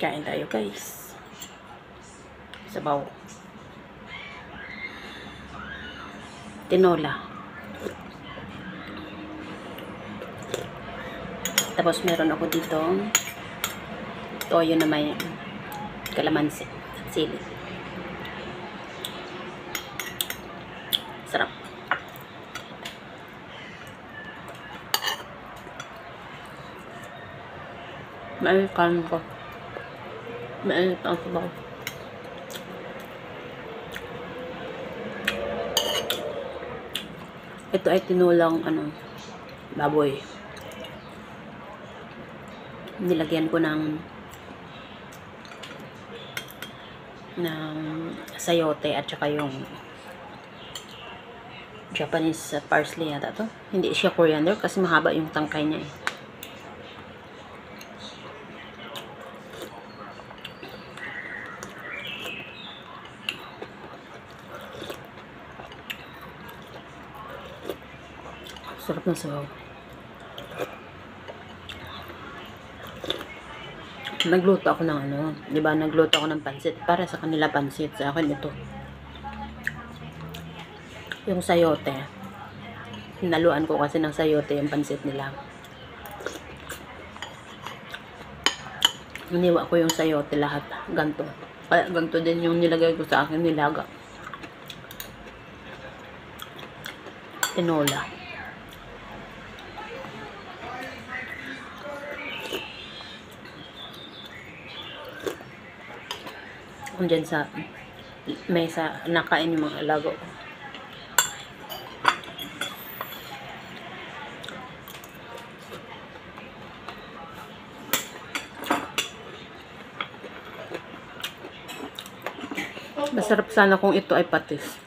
Kain tayo guys. Sabaw. Tinola. Tapos meron ako dito toyo na may kalamansi at sili. Sarap. Mainit kanin ko. Mainit ang sabaw. Ito ay tinulang baboy. Nilagyan ko ng sayote at saka yung Japanese parsley yata to. Hindi siya coriander kasi mahaba yung tangkay niya eh. Sarap ng sabaw. Nagluto ako ng diba? Nagluto ako ng pansit. Para sa kanila pansit. Sa akin ito. Yung sayote. Hinaluan ko kasi ng sayote yung pansit nila. Iniwa ko yung sayote lahat. Ganto. Kaya ganto din yung nilagay ko sa akin nilaga. Tinola. Kung dyan sa mesa, nakain yung mga alago ko. Masarap sana kung ito ay patis.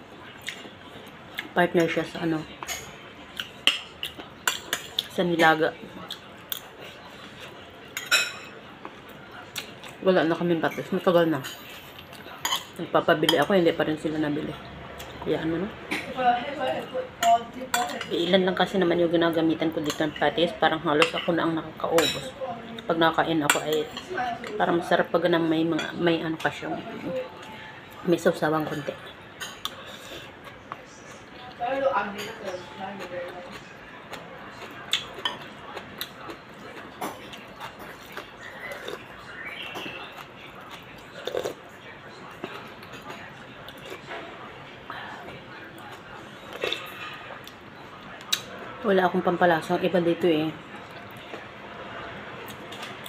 Partner siya sa sa nilaga. Wala na kaming patis. Matagal na. Nagpapabili ako, hindi pa rin sila nabili. Kaya ilan lang kasi naman yung ginagamitan ko dito ng patis. Parang halos ako na ang nakakaubos. Pag nakakain ako ay parang masarap pag na may pa siya. May sawsawang konti. Wala akong pampalasang iba dito eh.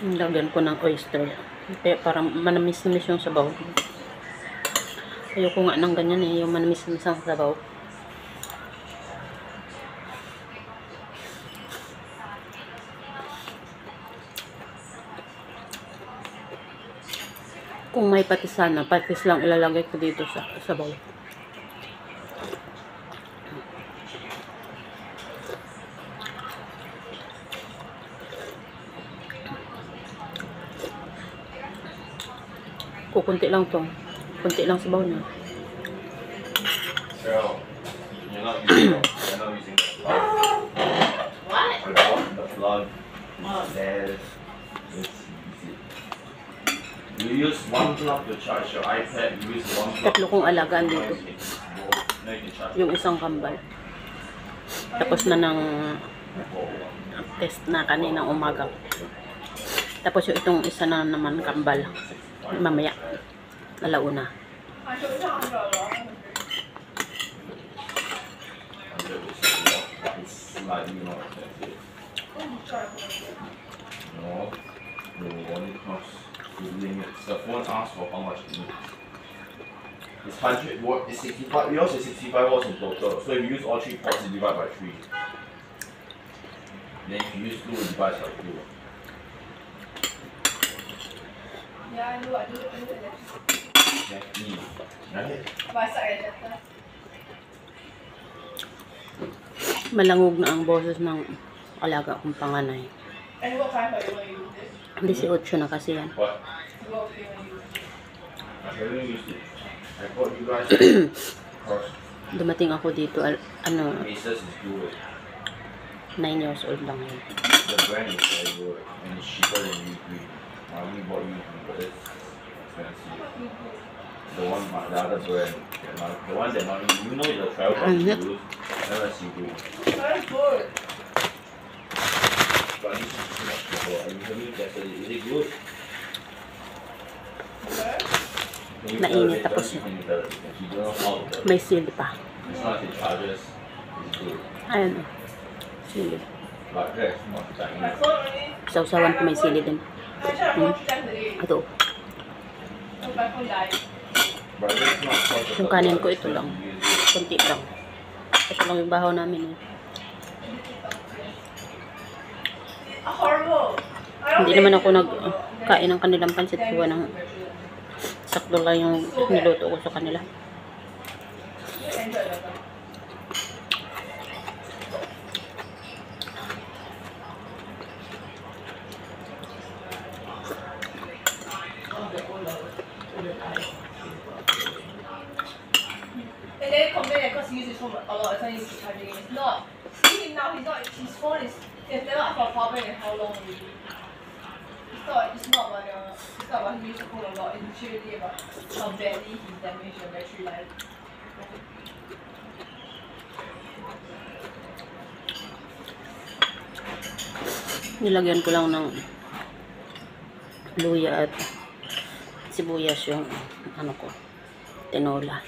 Lagyan ko ng oyster. Kaya parang manamis-namis yung sabaw. Ayoko nga ng ganyan eh. Yung manamis-namis ang sabaw. Kung may patis sana, patis lang ilalagay ko dito sa sabaw. Kunti lang to. Kunti lang sabaw na. So, you're not using the plug. What? The plug. There's, you use one plug to charge your iPad. You use one plug. Tatlo kong alagaan dito. Yung isang kambal. Tapos na ng test na kaninang umaga. Tapos yung itong isa na naman kambal. Mamaya. Alauna. No, when it comes to limits, the phone asks for how much it needs. It's 100 watt, it's 65, yours is 65 watts in total. So if you use all 3 ports, you divide by 3. Then if you use 2, you divide by 2. Yeah, I do it. Malangog na ang boses ng alaga kong panganay. And what time are you going to use this? 18 na kasi yan. What? What are you going to use? I haven't used it. I bought you guys first. Dumating ako dito, Asus is good. 9 years old lang yun. The brand is very good and it's cheaper than U3. I only bought U3. but it's expensive. The other brand, the one that not you know the travel Ang you hit. use, MSC Group. Very good. But this is too much people. I usually get it. Is it good? Okay. Can you Mainit tell the tapos difference? Can you tell the difference? You don't know how to tell. May sili pa. It's not the charges. It's good. Ayan o. Sili. But that's not My Chinese. phone only. Sausawan ko may sili din. I tried my phone 3 times a day. Ito. So my phone died. But that's not such a Yung kanin ko ito lang. Kunti lang. Ito lang yung bahaw namin. Horrible. I don't Hindi think naman ako it's nagkain ng kanilang pansit. Gawa ng sakto lang yung niluto ko sa kanila. Enjoy that. And then complain that because he uses his phone a lot, it's not used to charging it. It's not. Even now, his phone is, it's never up for a problem in how long already. It's not about he uses the phone a lot, it's literally about how badly he damaged the battery life. Nilagyan ko lang ng luya at sibuyas yung ano ko, tinola.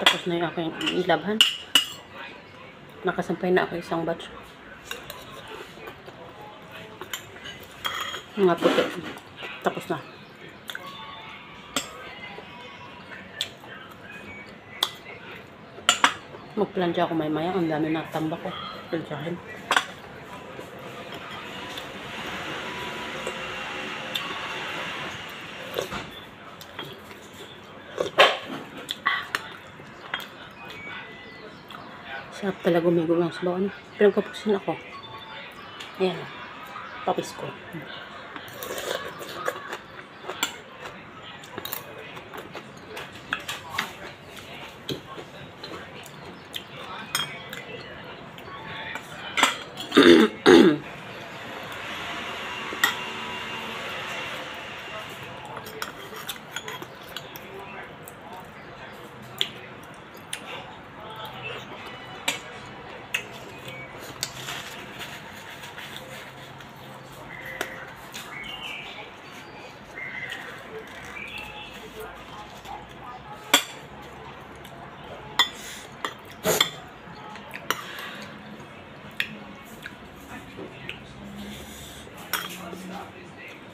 Tapos na yung aking ilabhan. Nakasampay na ako isang batch. Mga puti. Tapos na. Magplansya ako may-maya. Ang dami na tambak ko. Plansyahin. Sarap talaga umigo ng sabaw. Ano? Pinagpapusin ako. Ayan. Papis ko.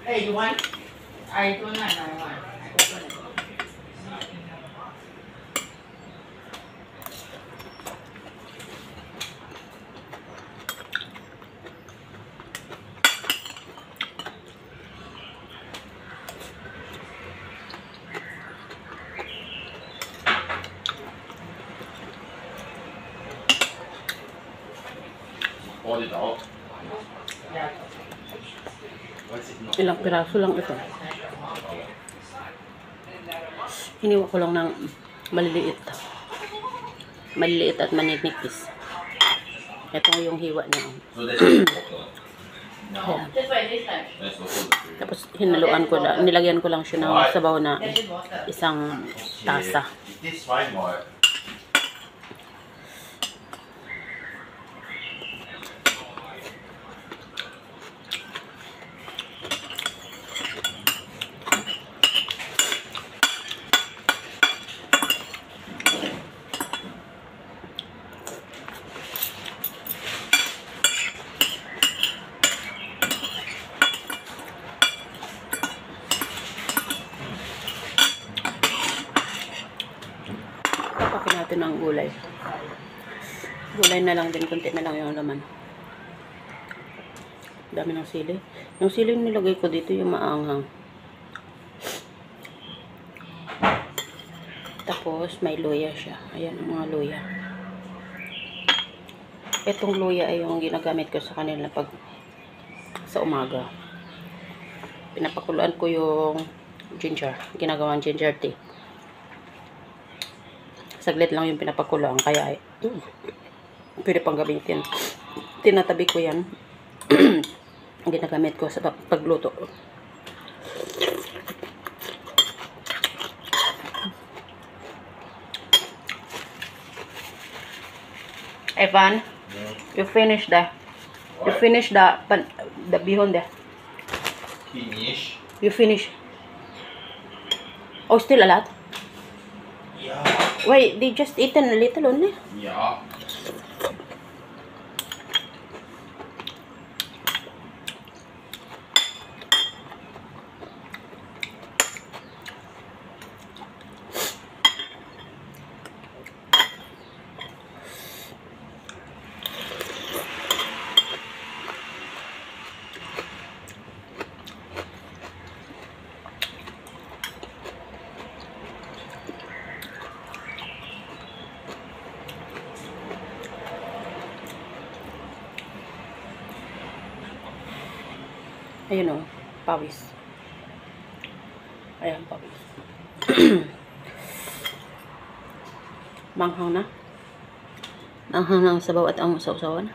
Hey, you want? I don't know. I want. I open it. Pour it out. Yeah. What's it not? Ilang piraso lang ito. Hiniwa ko lang ng maliliit. Maliliit at maninipis. Ito yung hiwa niya. So that's water. No. Yeah. Just wait this time. That's also the cream. Tapos hinaluan ko lang, nilagyan ko lang siya ng sabaw na That's just water. isang tasa. It tastes fine, what? Papakin natin ang gulay. Gulay na lang din, konti na lang yung laman. Dami ng sili. Yung sili nilagay ko dito yung maanghang. Tapos may luya siya. Ayan ang mga luya. Itong luya ay yung ginagamit ko sa kanila pag sa umaga. Pinapakuluan ko yung ginger. Ginagawang ginger tea. Saglit lang yung pinapakuluan. Kaya pwede pang gamitin. Tinatabi ko yan. Ginagamit ko sa pagluto. Evan, you finish the bihon there. Finish. You finish. Oh, still a lot? Yeah. Wait, they just eaten a little only? Yeah. Ayun o, pawis. Ayan, pawis. Manghang na. Manghang na ang sabaw at ang sausawan.